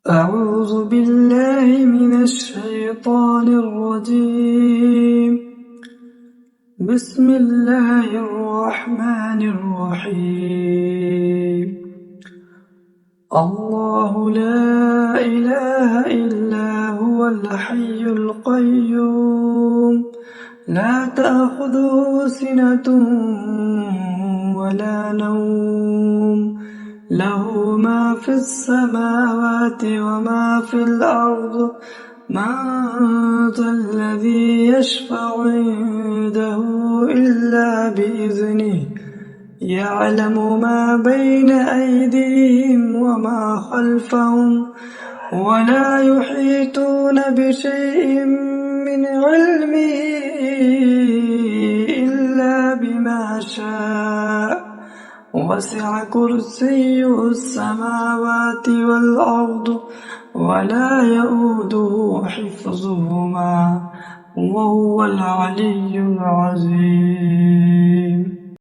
أعوذ بالله من الشيطان الرجيم. بسم الله الرحمن الرحيم. الله لا إله إلا هو الحي القيوم لا تأخذه سنة ولا نوم له ما في السماوات وما في الأرض من ذا الذي يشفع عنده إلا بإذنه يعلم ما بين أيديهم وما خلفهم ولا يحيطون بشيء من علمه إلا بما شاء وسع كرسيه السماوات والأرض ولا يؤوده حفظهما وهو العلي العظيم.